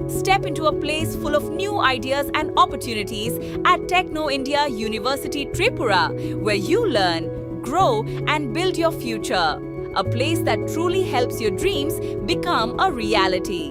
Step into a place full of new ideas and opportunities at Techno India University Tripura, where you learn, grow, and build your future. A place that truly helps your dreams become a reality.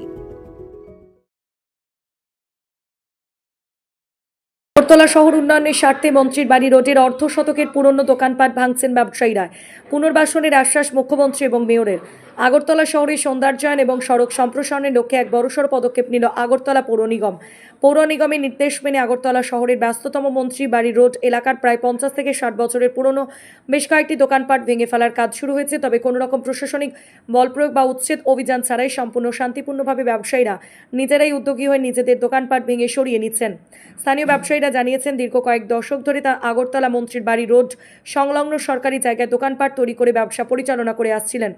Agartala শহর উন্নয়নের স্বার্থে মন্ত্রীর বাড়ি রোডের অর্ধশতকের পুরনো দোকানপাট ভাঙছেন ব্যবসায়ীরা। পুনর্বাসনের আশ্বাস মুখ্যমন্ত্রী এবং মেয়রের। আগরতলা শহরের সৌন্দর্যায়ন এবং সড়ক সম্প্রসারণের লক্ষ্যে এক বড়সড় পদক্ষেপ নিল আগরতলা পৌর নিগম। পৌর নিগমের নির্দেশ মেনে আগরতলা শহরের ব্যস্ততম মন্ত্রী বাড়ি রোড এলাকার প্রায় 50 থেকে 60 বছরের পুরনো বেশ কয়েকটি দোকানপাট ভেঙে ফেলার কাজ শুরু হয়েছে। তবে কোনো রকম প্রশাসনিক বল প্রয়োগ বা উচ্ছেদ অভিযান ছাড়াই সম্পূর্ণ শান্তিপূর্ণভাবে ব্যবসায়ীরা নিজেরাই উদ্যোগী হয়ে নিজেদের দোকানপাট ভেঙে সরিয়ে নিচ্ছেন। স্থানীয় ব্যবসায়ীরা জানিয়েছেন, দীর্ঘ কয়েক দশক ধরে তার আগরতলা মন্ত্রীর বাড়ি রোড সংলগ্ন সরকারি জায়গায় দোকানপাট তৈরি করে ব্যবসা পরিচালনা করে আসছিলেন।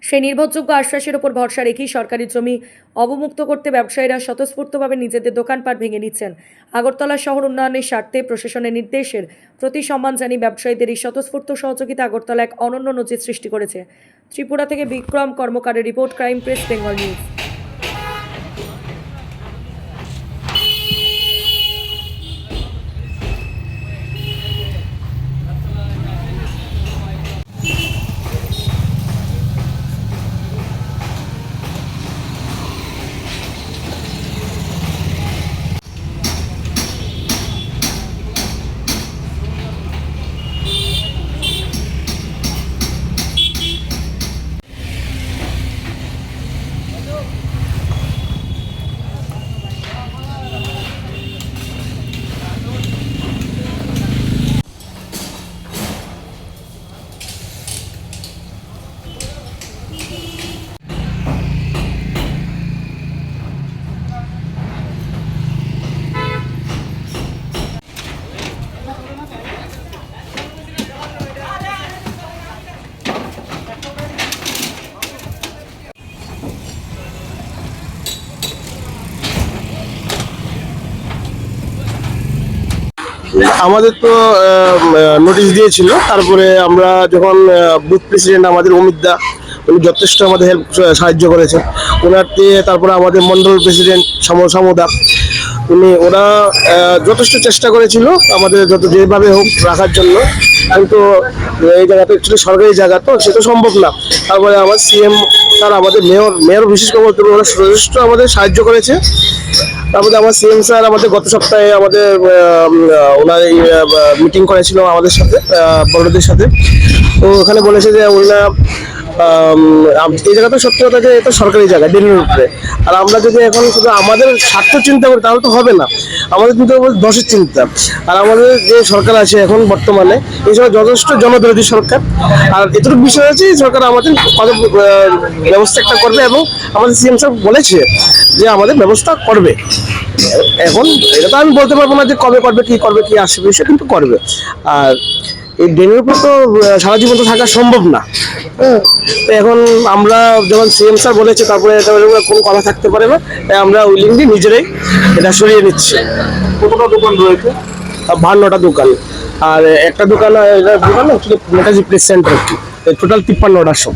সেই নির্ভরযোগ্য আশ্বাসের উপর ভরসা রেখেই সরকারি জমি অবমুক্ত করতে ব্যবসায়ীরা স্বতঃস্ফূর্তভাবে নিজেদের দোকানপাট ভেঙে নিচ্ছেন। আগরতলা শহর উন্নয়নের স্বার্থে প্রশাসনের নির্দেশের প্রতি সম্মান জানিয়ে ব্যবসায়ীদের এই স্বতঃস্ফূর্ত সহযোগিতা আগরতলা এক অনন্য নজির সৃষ্টি করেছে। ত্রিপুরা থেকে বিক্রম কর্মকারের রিপোর্ট, ক্রাইম প্রেস, বেঙ্গল নিউজ। আমাদের তো নোটিশ দিয়েছিল। তারপরে আমরা যখন বুথ প্রেসিডেন্ট আমাদের অমিত দা, উনি যথেষ্ট আমাদের সাহায্য করেছেন ওনার দিয়ে। তারপরে আমাদের মন্ডল প্রেসিডেন্ট সমদা, ওরা যথেষ্ট চেষ্টা করেছিল আমাদের যেভাবে হোক রাখার জন্য। কিন্তু এই জায়গাটা একচুয়ালি সরকারি জায়গা, তো সেটা সম্ভব না। তারপরে আমার সিএম স্যার, আমাদের মেয়র বিশেষ করে ওরা যথেষ্ট আমাদের সাহায্য করেছে। তারপরে আমার সিএম স্যার আমাদের গত সপ্তাহে আমাদের ওনার মিটিং করেছিল আমাদের সাথে, বড়দের সাথে। তো ওখানে বলেছে যে ওনারা এই জায়গাটা সত্যি কথা যে এটা সরকারি জায়গা ডেলির উপরে। আর আমরা যদি এখন শুধু আমাদের স্বার্থ চিন্তা করি তাহলে তো হবে না, আমাদের কিন্তু দশের চিন্তা। আর আমাদের যে সরকার আছে এখন বর্তমানে, এই সময় যথেষ্ট জনবিরোধী সরকার। আর এতটুকু বিষয় আছে সরকার আমাদের ব্যবস্থা একটা করবে, এবং আমাদের সিএম স্যার বলেছে যে আমাদের ব্যবস্থা করবে। এখন এটা তো আমি বলতে পারবো না যে কবে করবে, কি আসবে, সে কিন্তু করবে। আর এই ড্রেনের উপর তো সারা জীবন তো থাকা সম্ভব না। এখন আমরা যখন সিএম স্যার বলেছে, তারপরে এটা কোনো কথা থাকতে পারে না, তাই আমরা উইলিংলি নিজেরাই এটা সরিয়ে নিচ্ছি। কতটা দোকান রয়েছে? 52টা দোকান। আর একটা দোকান নেতাজি প্রেস সেন্টার, টোটাল 53টা সব।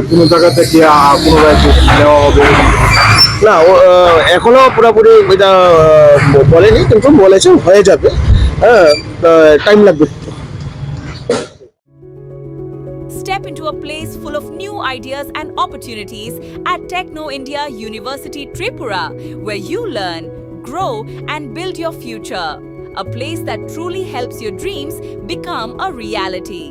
কোনো জায়গা থেকে পুনরায় দেওয়া হবে না, এখনো পুরোপুরি এটা বলেনি, কিন্তু বলেছে হয়ে যাবে। টাইম লাগবে। Step into a place full of new ideas and opportunities at Techno India University Tripura, where you learn, grow, and build your future. A place that truly helps your dreams become a reality.